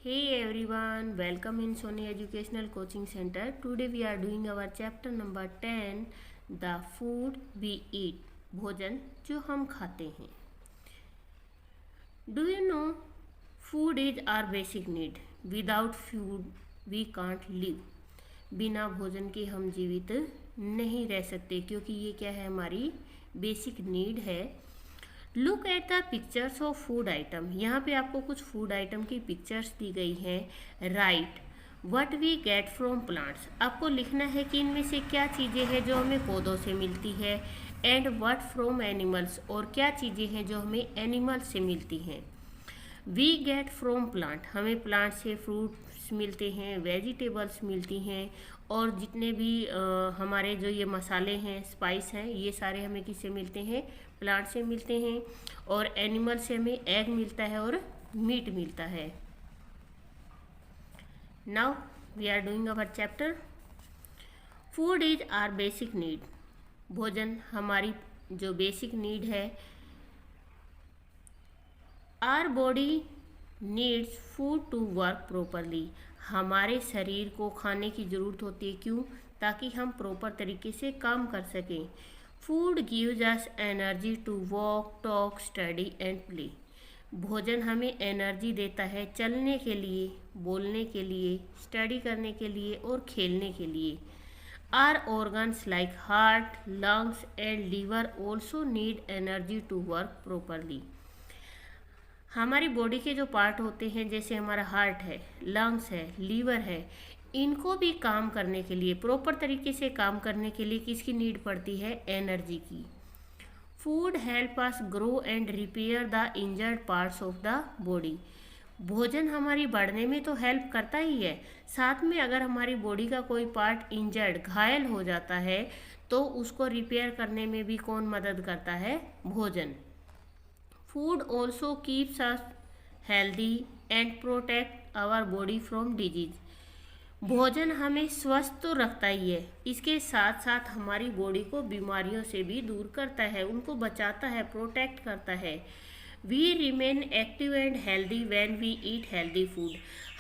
Hey everyone, welcome in Sony Educational Coaching Center. Today we are doing our chapter number 10, The Food We Eat. भोजन जो हम खाते हैं. Do you know food is our basic need. Without food we can't live. बिना भोजन के हम जीवित नहीं रह सकते क्योंकि ये क्या है, हमारी बेसिक नीड है. Look at the pictures of food item. यहाँ पे आपको कुछ फूड आइटम की पिक्चर्स दी गई हैं. Right what we get from plants. आपको लिखना है कि इनमें से क्या चीज़ें हैं जो हमें पौधों से मिलती है. एंड व्हाट फ्रॉम एनिमल्स, और क्या चीज़ें हैं जो हमें एनिमल्स से मिलती हैं. वी गेट फ्रॉम प्लांट, हमें प्लांट से फ्रूट्स मिलते हैं, वेजिटेबल्स मिलती हैं, और जितने भी हमारे जो ये मसाले हैं, स्पाइस हैं, ये सारे हमें किससे मिलते हैं, प्लांट से मिलते हैं. और एनिमल से हमें एग मिलता है और मीट मिलता है. Now we are doing our chapter. Food is our basic need. भोजन हमारी जो बेसिक नीड है. Our body needs food to work properly. हमारे शरीर को खाने की ज़रूरत होती है. क्यों? ताकि हम प्रॉपर तरीके से काम कर सकें. Food gives us energy to walk, talk, study and play. भोजन हमें एनर्जी देता है चलने के लिए, बोलने के लिए, स्टडी करने के लिए और खेलने के लिए. Our organs like heart, lungs and liver also need energy to work properly. हमारी बॉडी के जो पार्ट होते हैं, जैसे हमारा हार्ट है, लंग्स है, लीवर है, इनको भी काम करने के लिए, प्रॉपर तरीके से काम करने के लिए किसकी नीड पड़ती है? एनर्जी की. Food help us grow and repair the injured parts of the body. भोजन हमारी बढ़ने में तो हेल्प करता ही है, साथ में अगर हमारी बॉडी का कोई पार्ट इंजर्ड, घायल हो जाता है, तो उसको रिपेयर करने में भी कौन मदद करता है? भोजन. Food also keeps us healthy and protect our body from disease. भोजन हमें स्वस्थ तो रखता ही है, इसके साथ साथ हमारी बॉडी को बीमारियों से भी दूर करता है, उनको बचाता है, प्रोटेक्ट करता है. We remain active and healthy when we eat healthy food.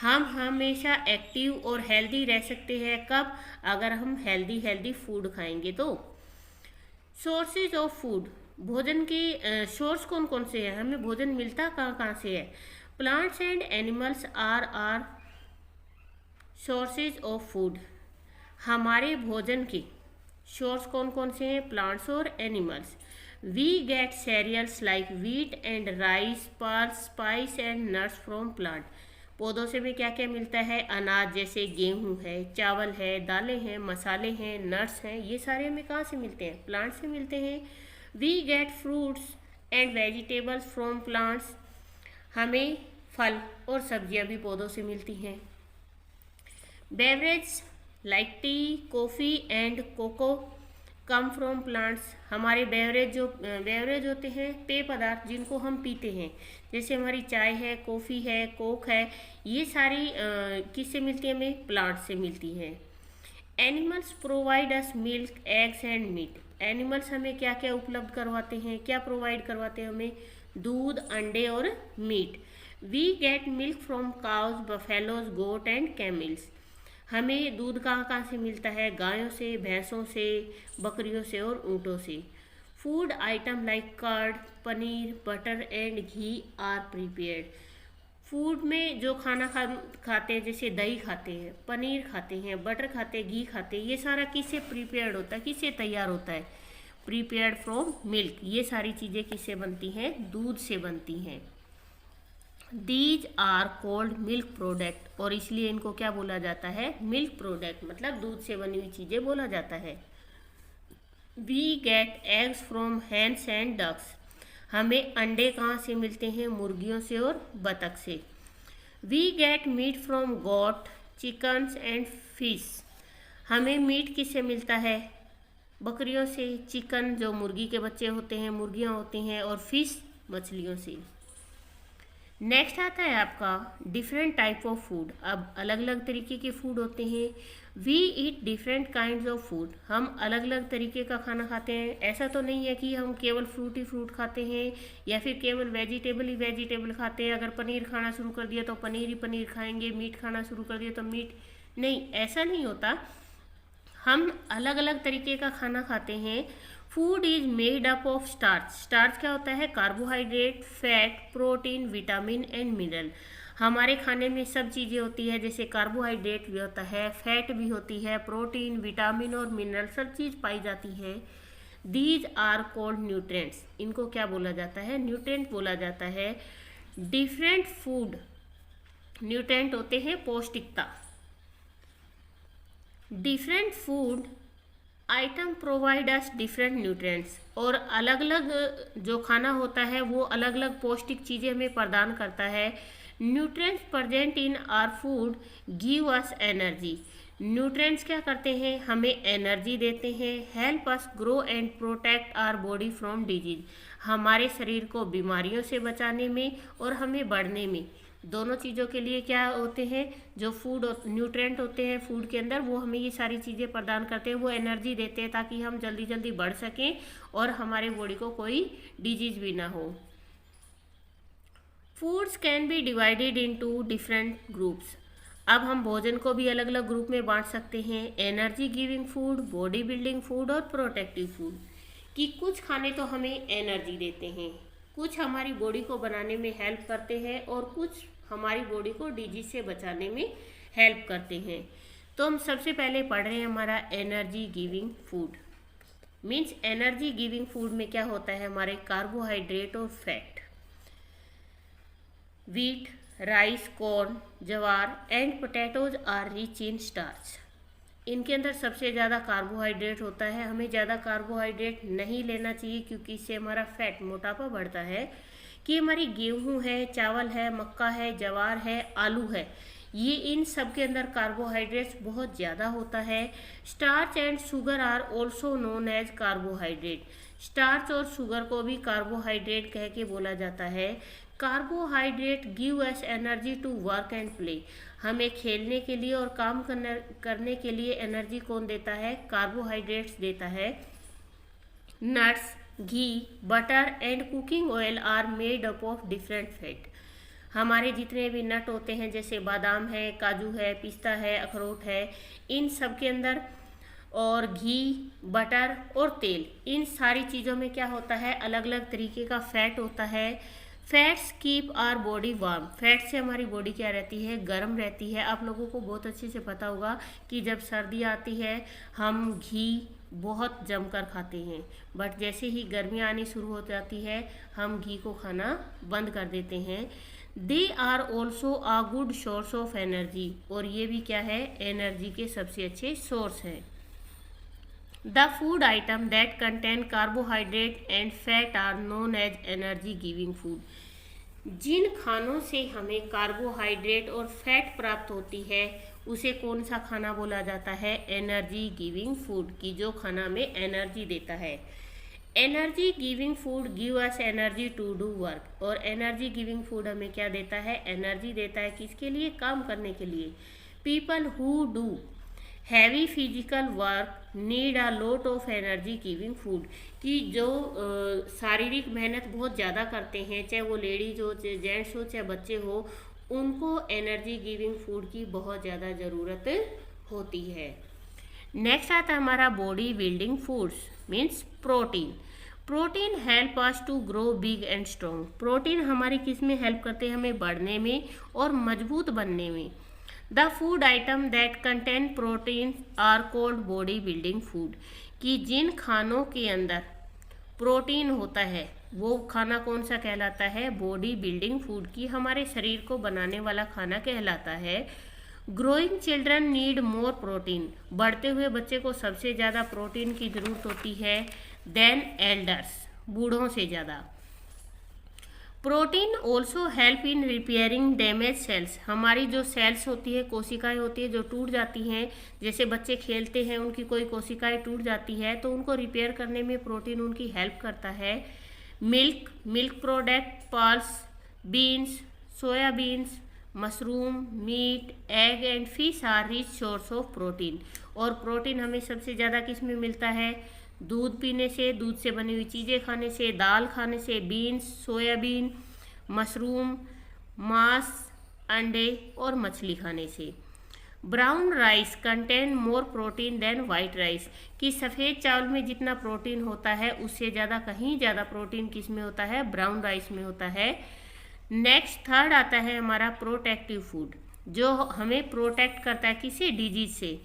हम हमेशा एक्टिव और हेल्दी रह सकते हैं. कब? अगर हम हेल्दी फूड खाएंगे तो. Sources of food. भोजन के सोर्स कौन कौन से हैं? हमें भोजन मिलता कहाँ से है? Plants and animals are sources of food. हमारे भोजन के सोर्स कौन कौन से हैं? प्लांट्स और animals. We get cereals like wheat and rice, pulses, spice and nuts from plant. पौधों से भी क्या क्या मिलता है? अनाज, जैसे गेहूँ है, चावल है, दालें हैं, मसाले हैं, नट्स हैं, ये सारे हमें कहाँ से मिलते हैं? प्लांट से मिलते हैं. We get fruits and vegetables from plants. हमें फल और सब्जियां भी पौधों से मिलती हैं. Beverage like tea, coffee and cocoa come from plants. हमारे बेवरेज होते हैं, पेय पदार्थ जिनको हम पीते हैं, जैसे हमारी चाय है, कॉफ़ी है, कोक है, ये सारी किससे मिलती हैं? हमें प्लांट से मिलती हैं. Animals provide us milk, eggs and meat. Animals हमें क्या क्या उपलब्ध करवाते हैं, क्या प्रोवाइड करवाते हैं हमें? दूध, अंडे और meat. We get milk from cows, buffaloes, goat and camels. हमें दूध कहाँ से मिलता है? गायों से, भैंसों से, बकरियों से और ऊँटों से. Food item like curd, paneer, butter and ghee are prepared. Food में जो खाना खाते हैं, जैसे दही खाते हैं, पनीर खाते हैं, बटर खाते हैं, घी खाते हैं, ये सारा किससे प्रिपेयर्ड होता है? किससे तैयार होता है? Prepared from milk. ये सारी चीज़ें किससे बनती हैं? दूध से बनती हैं. These are called milk product. और इसलिए इनको क्या बोला जाता है? मिल्क प्रोडक्ट, मतलब दूध से बनी हुई चीज़ें बोला जाता है. We get eggs from hens and ducks. हमें अंडे कहाँ से मिलते हैं? मुर्गियों से और बतख से. We get meat from goat, chickens and fish. हमें मीट किससे मिलता है? बकरियों से. चिकन जो मुर्गी के बच्चे होते हैं, मुर्गियाँ होती हैं, और फिश मछलियों से. नेक्स्ट आता है आपका डिफरेंट टाइप ऑफ फूड। अब अलग अलग तरीके के फूड होते हैं। We eat different kinds of food. हम अलग अलग तरीके का खाना खाते हैं। ऐसा तो नहीं है कि हम केवल फ्रूट ही फ्रूट खाते हैं या फिर केवल वेजिटेबल ही वेजिटेबल खाते हैं। अगर पनीर खाना शुरू कर दिया तो पनीर ही पनीर खाएंगे, मीट खाना शुरू कर दिया तो मीट। नहीं, ऐसा नहीं होता। हम अलग अलग तरीके का खाना खाते हैं। Food is made up of starch. Starch क्या होता है? Carbohydrate, fat, protein, vitamin and mineral. हमारे खाने में सब चीज़ें होती है, जैसे कार्बोहाइड्रेट भी होता है, फैट भी होती है, प्रोटीन, विटामिन और मिनरल सब चीज़ पाई जाती है। These are called nutrients. इनको क्या बोला जाता है? न्यूट्रेंट बोला जाता है। डिफरेंट फूड न्यूट्रेंट होते हैं पौष्टिकता। Different food item provide us different nutrients. और अलग अलग जो खाना होता है वो अलग अलग पौष्टिक चीज़ें हमें प्रदान करता है। Nutrients present in our food give us energy. Nutrients क्या करते हैं? हमें एनर्जी देते हैं। Help us grow and protect our body from disease. हमारे शरीर को बीमारियों से बचाने में और हमें बढ़ने में, दोनों चीज़ों के लिए क्या होते हैं? जो फूड न्यूट्रिएंट होते हैं फूड के अंदर, वो हमें ये सारी चीज़ें प्रदान करते हैं। वो एनर्जी देते हैं ताकि हम जल्दी जल्दी बढ़ सकें और हमारे बॉडी को कोई डिजीज भी ना हो। Foods can be divided into different groups. अब हम भोजन को भी अलग अलग ग्रुप में बांट सकते हैं। Energy giving food, body building food और प्रोटेक्टिव फूड। कि कुछ खाने तो हमें एनर्जी देते हैं, कुछ हमारी बॉडी को बनाने में हेल्प करते हैं और कुछ हमारी बॉडी को डिजीज से बचाने में हेल्प करते हैं। तो हम सबसे पहले पढ़ रहे हैं हमारा energy giving food. Means energy giving food में क्या होता है? हमारे कार्बोहाइड्रेट और fat. Wheat, rice, corn, jowar and potatoes are rich in starch. इनके अंदर सबसे ज़्यादा कार्बोहाइड्रेट होता है। हमें ज़्यादा कार्बोहाइड्रेट नहीं लेना चाहिए क्योंकि इससे हमारा फैट, मोटापा बढ़ता है। कि हमारी गेहूं है, चावल है, मक्का है, ज्वार है, आलू है, ये इन सब के अंदर कार्बोहाइड्रेट्स बहुत ज़्यादा होता है। Starch and sugar are also known as carbohydrate. स्टार्च और शुगर को भी कार्बोहाइड्रेट कह के बोला जाता है। Carbohydrate give us energy to work and play. हमें खेलने के लिए और काम करने के लिए एनर्जी कौन देता है? कार्बोहाइड्रेट्स देता है। Nuts, ghee, butter and cooking oil are made up of different fat. हमारे जितने भी नट होते हैं, जैसे बादाम है, काजू है, पिस्ता है, अखरोट है, इन सब के अंदर, और घी, बटर और तेल, इन सारी चीज़ों में क्या होता है? अलग अलग तरीके का फैट होता है। Fats keep our body warm. Fat से हमारी बॉडी क्या रहती है? गर्म रहती है। आप लोगों को बहुत अच्छे से पता होगा कि जब सर्दी आती है हम घी बहुत जमकर खाते हैं, बट जैसे ही गर्मियाँ आनी शुरू हो जाती है हम घी को खाना बंद कर देते हैं। They are also a good source of energy. और ये भी क्या है? एनर्जी के सबसे अच्छे सोर्स हैं। The food item that contain carbohydrate and fat are known as energy giving food. जिन खानों से हमें कार्बोहाइड्रेट और फैट प्राप्त होती है उसे कौन सा खाना बोला जाता है? Energy giving food. की जो खाना हमें एनर्जी देता है। Energy giving food give us energy to do work. और एनर्जी गिविंग फूड हमें क्या देता है? एनर्जी देता है। किसके लिए? काम करने के लिए। People who do heavy physical work need a lot of energy giving food. कि जो शारीरिक मेहनत बहुत ज़्यादा करते हैं, चाहे वो लेडीज हो, चाहे जेंट्स हो, चाहे बच्चे हो, उनको एनर्जी गिविंग फूड की बहुत ज़्यादा ज़रूरत होती है। नेक्स्ट आता है हमारा body building foods. Means protein. Protein help us to grow big and strong. Protein हमारी किस में हेल्प करते हैं? हमें बढ़ने में और मजबूत बनने में। The food item that contain protein are called body building food. कि जिन खानों के अंदर प्रोटीन होता है वो खाना कौन सा कहलाता है? Body building food. की हमारे शरीर को बनाने वाला खाना कहलाता है। Growing children need more protein. बढ़ते हुए बच्चे को सबसे ज़्यादा प्रोटीन की ज़रूरत होती है देन एल्डर्स, बूढ़ों से ज़्यादा। Protein also help in repairing damage cells. हमारी जो सेल्स होती है, कोशिकाएं होती है जो टूट जाती हैं, जैसे बच्चे खेलते हैं उनकी कोई कोशिकाएं टूट जाती है तो उनको रिपेयर करने में प्रोटीन उनकी हेल्प करता है। Milk product, pulse, beans, soybeans, mushroom, meat, egg and fish are rich source of protein. और प्रोटीन हमें सबसे ज़्यादा किस में मिलता है? दूध पीने से, दूध से बनी हुई चीज़ें खाने से, दाल खाने से, बीन्स, सोयाबीन, मशरूम, मांस, अंडे और मछली खाने से। Brown rice contain more protein than white rice, कि सफ़ेद चावल में जितना प्रोटीन होता है उससे ज़्यादा, कहीं ज़्यादा प्रोटीन किस में होता है? ब्राउन राइस में होता है। नेक्स्ट थर्ड आता है हमारा प्रोटेक्टिव फूड, जो हमें प्रोटेक्ट करता है किसी डिजीज से।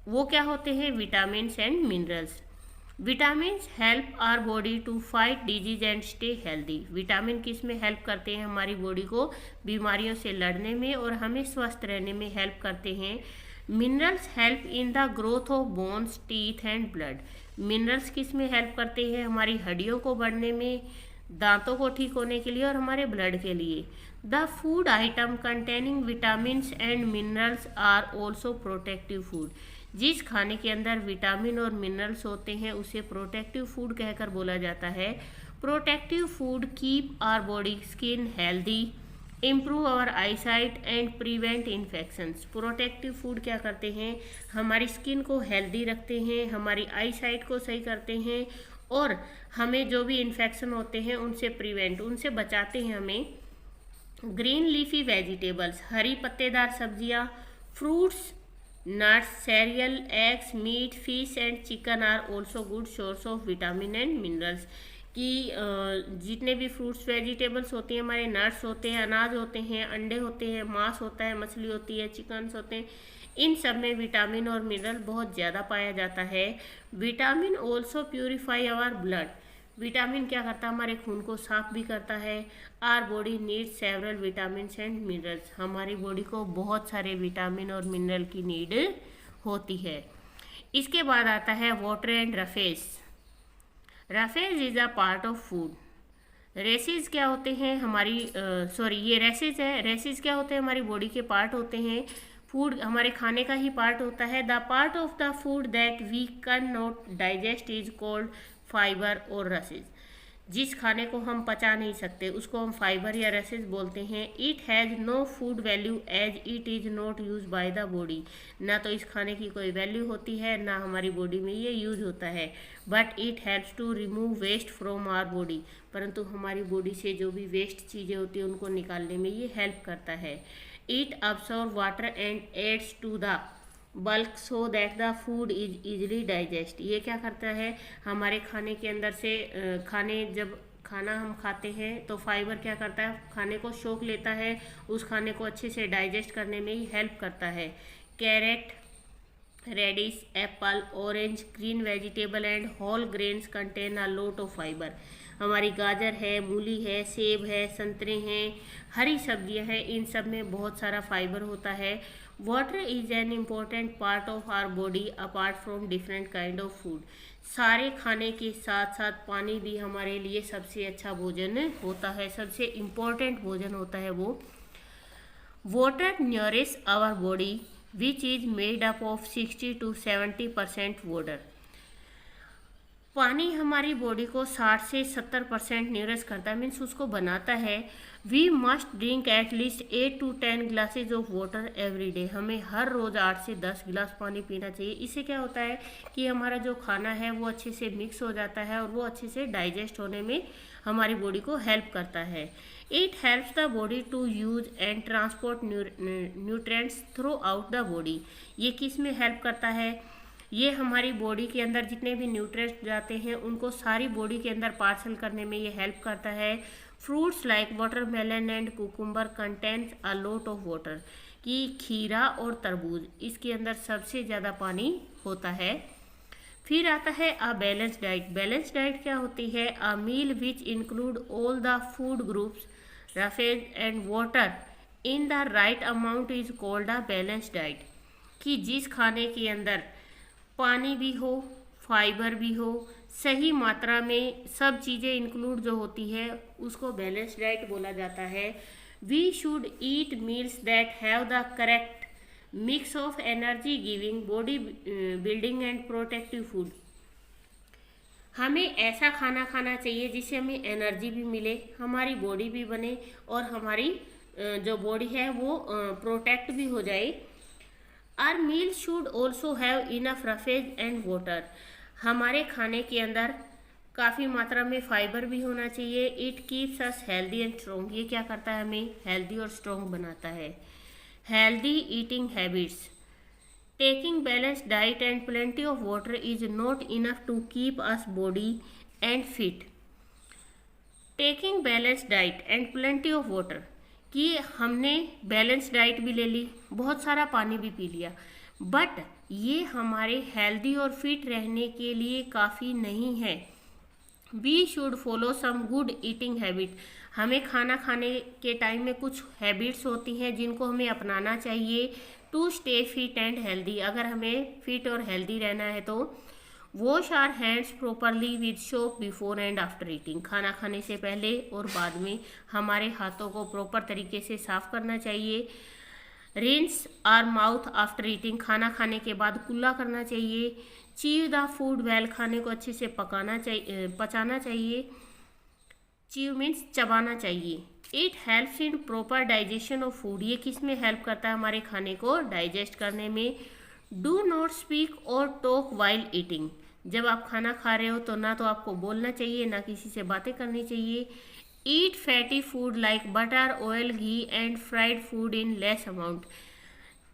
वो क्या होते हैं? Vitamins and minerals. Vitamins help our body to fight disease and stay healthy. Vitamin किस में हेल्प करते हैं? हमारी बॉडी को बीमारियों से लड़ने में और हमें स्वस्थ रहने में हेल्प करते हैं। Minerals help in the growth of bones, teeth and blood. Minerals किस में हेल्प करते हैं? हमारी हड्डियों को बढ़ने में, दांतों को ठीक होने के लिए और हमारे ब्लड के लिए। The food item containing vitamins and minerals are also protective food. जिस खाने के अंदर विटामिन और मिनरल्स होते हैं उसे प्रोटेक्टिव फूड कहकर बोला जाता है। Protective food keep our body skin healthy, improve our eyesight and prevent infections. Protective food क्या करते हैं? हमारी स्किन को हेल्दी रखते हैं, हमारी आईसाइट को सही करते हैं और हमें जो भी इन्फेक्शन होते हैं उनसे प्रिवेंट, उनसे बचाते हैं हमें। ग्रीन लीफी वेजिटेबल्स, हरी पत्तेदार सब्जियां, fruits, nuts, cereal, eggs, meat, fish and chicken are also good source of vitamin and minerals. कि जितने भी फ्रूट्स वेजिटेबल्स होती हैं, हमारे नट्स होते हैं, अनाज होते हैं, अंडे होते हैं, मांस होता है, मछली होती है, चिकन्स होते हैं, इन सब में विटामिन और मिनरल बहुत ज़्यादा पाया जाता है। Vitamin also purify our blood. Vitamin क्या करता है? हमारे खून को साफ भी करता है। Our body needs several vitamins and minerals. हमारी बॉडी को बहुत सारे विटामिन और मिनरल की नीड होती है। इसके बाद आता है water and roughage. Roughage is a part of food. Races क्या होते हैं? हमारी ये रेसेज है। रेसेज क्या होते हैं? हमारी बॉडी के पार्ट होते हैं। फूड हमारे खाने का ही पार्ट होता है। The part of the food that we can not digest is called fiber और रसेज। जिस खाने को हम पचा नहीं सकते उसको हम फाइबर या रसेज बोलते हैं। It has no food value as it is not use by the body. ना तो इस खाने की कोई वैल्यू होती है, ना हमारी बॉडी में ये यूज होता है। But it helps to remove waste from our body. परंतु हमारी बॉडी से जो भी वेस्ट चीज़ें होती हैं उनको निकालने में ये हेल्प करता है। It absorb water and adds to the bulk so that the food is easily digest. ये क्या करता है? हमारे खाने के अंदर से जब खाना हम खाते हैं तो फाइबर क्या करता है? खाने को सोख लेता है, उस खाने को अच्छे से डाइजेस्ट करने में ही हेल्प करता है। Carrot, radish, apple, orange, green vegetable and whole grains contain a lot of fiber. हमारी गाजर है, मूली है, सेब है, संतरे हैं, हरी सब्जियां हैं, इन सब में बहुत सारा फाइबर होता है। Water is an important part of our body apart from different kind of food. सारे खाने के साथ साथ पानी भी हमारे लिए सबसे अच्छा भोजन होता है, सबसे इम्पोर्टेंट भोजन होता है वो। Water nourish our body which is made up of 60 to 70% water. पानी हमारी बॉडी को 60 से 70% न्यूरिश करता है, मीन्स उसको बनाता है। We must drink at least 8 to 10 glasses of water every day. हमें हर रोज़ 8 से 10 गिलास पानी पीना चाहिए। इससे क्या होता है कि हमारा जो खाना है वो अच्छे से मिक्स हो जाता है और वो अच्छे से डाइजेस्ट होने में हमारी बॉडी को हेल्प करता है। It helps the body to use and transport nutrients throughout the body. ये किस में हेल्प करता है? ये हमारी बॉडी के अंदर जितने भी न्यूट्रिएंट्स जाते हैं उनको सारी बॉडी के अंदर पार्सल करने में ये हेल्प करता है। Fruits like watermelon and cucumber contains a lot of water. कि खीरा और तरबूज, इसके अंदर सबसे ज़्यादा पानी होता है। फिर आता है a balance diet. Balance diet क्या होती है? A meal which include all the food groups, roughage and water in the right amount is called a balance diet. कि जिस खाने के अंदर पानी भी हो, फाइबर भी हो, सही मात्रा में सब चीज़ें इंक्लूड जो होती है उसको बैलेंस डाइट बोला जाता है। We should eat meals that have the correct mix of energy giving, body building and protective food. हमें ऐसा खाना खाना चाहिए जिससे हमें एनर्जी भी मिले, हमारी बॉडी भी बने और हमारी जो बॉडी है वो प्रोटेक्ट भी हो जाए। Our meal should also have enough roughage and water. हमारे खाने के अंदर काफ़ी मात्रा में फाइबर भी होना चाहिए। It keeps us healthy and strong. ये क्या करता है, हमें हेल्दी और स्ट्रॉन्ग बनाता है। Healthy eating habits. Taking balance diet and plenty of water is not enough to keep us body and fit. Taking balance diet and plenty of water, कि हमने बैलेंस डाइट भी ले ली, बहुत सारा पानी भी पी लिया, बट ये हमारे हेल्दी और फिट रहने के लिए काफ़ी नहीं है। We should follow some good eating habit. हमें खाना खाने के टाइम में कुछ हैबिट्स होती हैं जिनको हमें अपनाना चाहिए to stay fit and healthy. अगर हमें फिट और हेल्दी रहना है तो wash our hands properly with soap before and after eating. खाना खाने से पहले और बाद में हमारे हाथों को प्रॉपर तरीके से साफ करना चाहिए। Rinse are mouth after eating. खाना खाने के बाद कुल्ला करना चाहिए। Chew the food well. खाने को अच्छे से पचाना चाहिए। चीव मीन्स चबाना चाहिए। It helps in proper digestion of food. ये किस में हेल्प करता है, हमारे खाने को डाइजेस्ट करने में। डू नॉट स्पीक और टॉक वाइल ईटिंग। जब आप खाना खा रहे हो तो ना तो आपको बोलना चाहिए, ना किसी से बातें करनी चाहिए। Eat fatty food like butter, oil, ghee and fried food in less amount.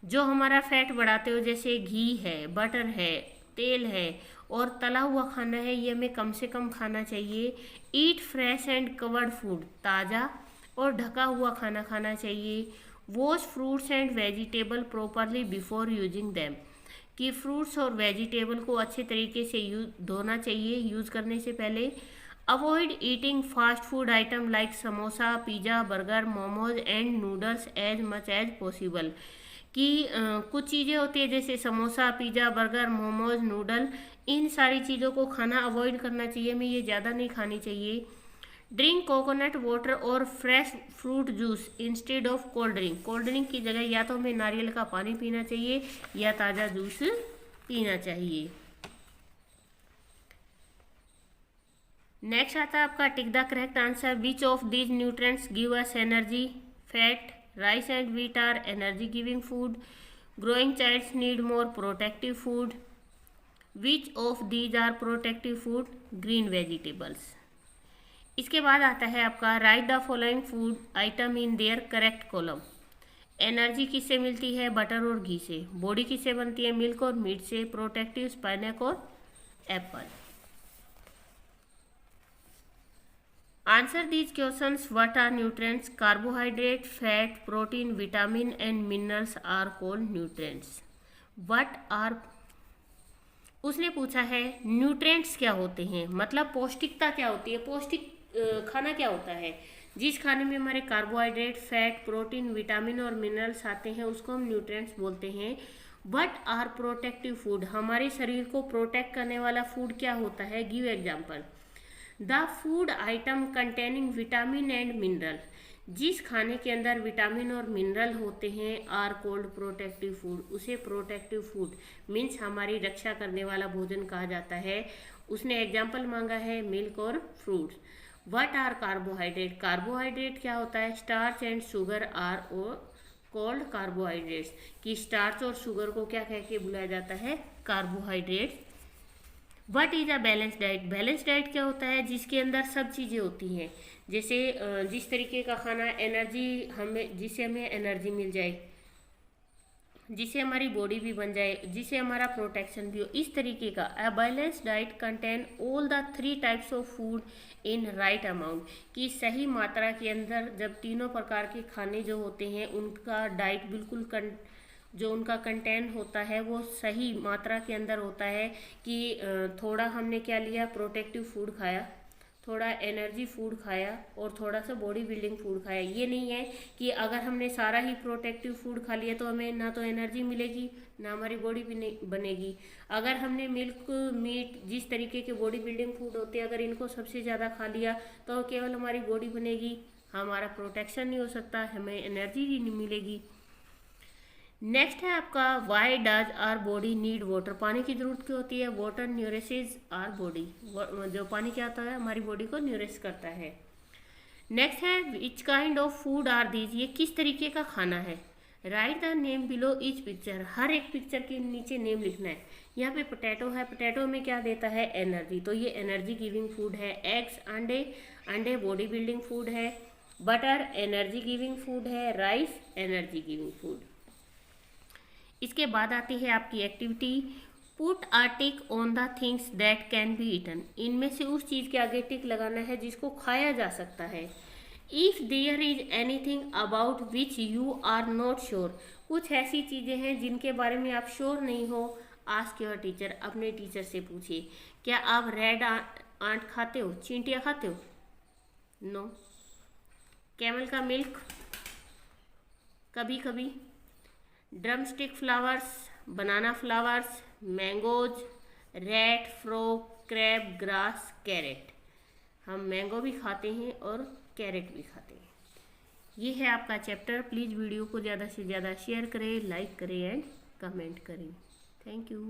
जो हमारा फैट बढ़ाते हो, जैसे घी है, बटर है, तेल है और तला हुआ खाना है, ये हमें कम से कम खाना चाहिए। ईट फ्रेश एंड कवर्ड फूड। ताज़ा और ढका हुआ खाना खाना चाहिए। Wash fruits and vegetable properly before using them. कि फ्रूट्स और वेजिटेबल को अच्छे तरीके से धोना चाहिए यूज़ करने से पहले। Avoid eating fast food item like samosa, pizza, burger, momos and noodles as much as possible. कि कुछ चीज़ें होती है जैसे samosa, pizza, burger, momos, noodle, इन सारी चीज़ों को खाना अवॉइड करना चाहिए, हमें ये ज़्यादा नहीं खानी चाहिए। ड्रिंक कोकोनट वाटर और fresh fruit juice instead of cold drink. Cold drink की जगह या तो हमें नारियल का पानी पीना चाहिए या ताज़ा जूस पीना चाहिए। नेक्स्ट आता है आपका tick the correct answer. Which of these nutrients give us energy. Fat, rice and wheat are energy giving food. Growing childs need more protective food. Which of these are protective food. Green vegetables. इसके बाद आता है आपका write the following food item in their correct column. Energy किससे मिलती है, butter और घी से। बॉडी किससे बनती है, मिल्क और मीट से। प्रोटेक्टिव, स्पाइनक और apple. Answer these questions. What are nutrients. Carbohydrate, fat, protein, vitamin and minerals are called nutrients. What are, उसने पूछा है न्यूट्रिएंट्स क्या होते हैं, मतलब पौष्टिकता क्या होती है, पौष्टिक खाना क्या होता है। जिस खाने में हमारे कार्बोहाइड्रेट, फैट, प्रोटीन, विटामिन और मिनरल्स आते हैं उसको हम न्यूट्रिएंट्स बोलते हैं। What are protective food. हमारे शरीर को प्रोटेक्ट करने वाला फूड क्या होता है। Give example. The food item containing vitamin and mineral. जिस खाने के अंदर विटामिन और मिनरल होते हैं आर कोल्ड प्रोटेक्टिव फूड। उसे प्रोटेक्टिव फूड मीन्स हमारी रक्षा करने वाला भोजन कहा जाता है। उसने एग्जाम्पल मांगा है मिल्क और fruits. What are carbohydrate. Carbohydrate क्या होता है। Starch and sugar are called carbohydrates. कि स्टार्च और शुगर को क्या कह के बुलाया जाता है, carbohydrates. What is a balance diet. Balance diet क्या होता है, जिसके अंदर सब चीज़ें होती हैं। जैसे जिस तरीके का खाना एनर्जी हमें, जिससे हमें एनर्जी मिल जाए, जिससे हमारी बॉडी भी बन जाए, जिससे हमारा प्रोटेक्शन भी हो, इस तरीके का। अ balance diet contain all the 3 types of food in right amount. कि सही मात्रा के अंदर जब तीनों प्रकार के खाने जो होते हैं उनका डाइट बिल्कुल जो उनका कंटेंट होता है वो सही मात्रा के अंदर होता है। कि थोड़ा हमने क्या लिया, प्रोटेक्टिव फूड खाया, थोड़ा एनर्जी फूड खाया और थोड़ा सा बॉडी बिल्डिंग फूड खाया। ये नहीं है कि अगर हमने सारा ही प्रोटेक्टिव फूड खा लिया तो हमें ना तो एनर्जी मिलेगी ना हमारी बॉडी भी नहीं बनेगी। अगर हमने मिल्क, मीट, जिस तरीके के बॉडी बिल्डिंग फूड होते हैं, अगर इनको सबसे ज़्यादा खा लिया तो केवल हमारी बॉडी बनेगी, हमारा प्रोटेक्शन नहीं हो सकता, हमें एनर्जी ही नहीं मिलेगी। नेक्स्ट है आपका why does our body need water. पानी की जरूरत क्यों होती है। Water nourishes our body. जो पानी क्या होता है, हमारी बॉडी को न्यूरिश करता है। नेक्स्ट है which kind of food are these, ये किस तरीके का खाना है। Write the name below each picture, हर एक पिक्चर के नीचे नेम लिखना है। यहाँ पे पोटैटो है, पोटैटो में क्या देता है, एनर्जी, तो ये एनर्जी गिविंग फूड है। एग्स, अंडे, अंडे बॉडी बिल्डिंग फूड है। बटर एनर्जी गिविंग फूड है। Rice energy giving food. इसके बाद आती है आपकी activity, put a tick on the things that can be eaten, इनमें से उस चीज़ के आगे टिक लगाना है जिसको खाया जा सकता है। If there is anything about which you are not sure, कुछ ऐसी चीज़ें हैं जिनके बारे में आप श्योर नहीं हो, आस्क योर टीचर, अपने टीचर से पूछिए। क्या आप रेड आंट खाते हो, चींटियाँ खाते हो? नो। कैमल का मिल्क कभी कभी। Drumstick flowers, banana flowers, mangoes, rat, frog, crab, grass, carrot. हम मैंगो भी खाते हैं और कैरेट भी खाते हैं। ये है आपका चैप्टर। प्लीज़ वीडियो को ज़्यादा से ज़्यादा शेयर करें, लाइक करें एंड कमेंट करें। Thank you.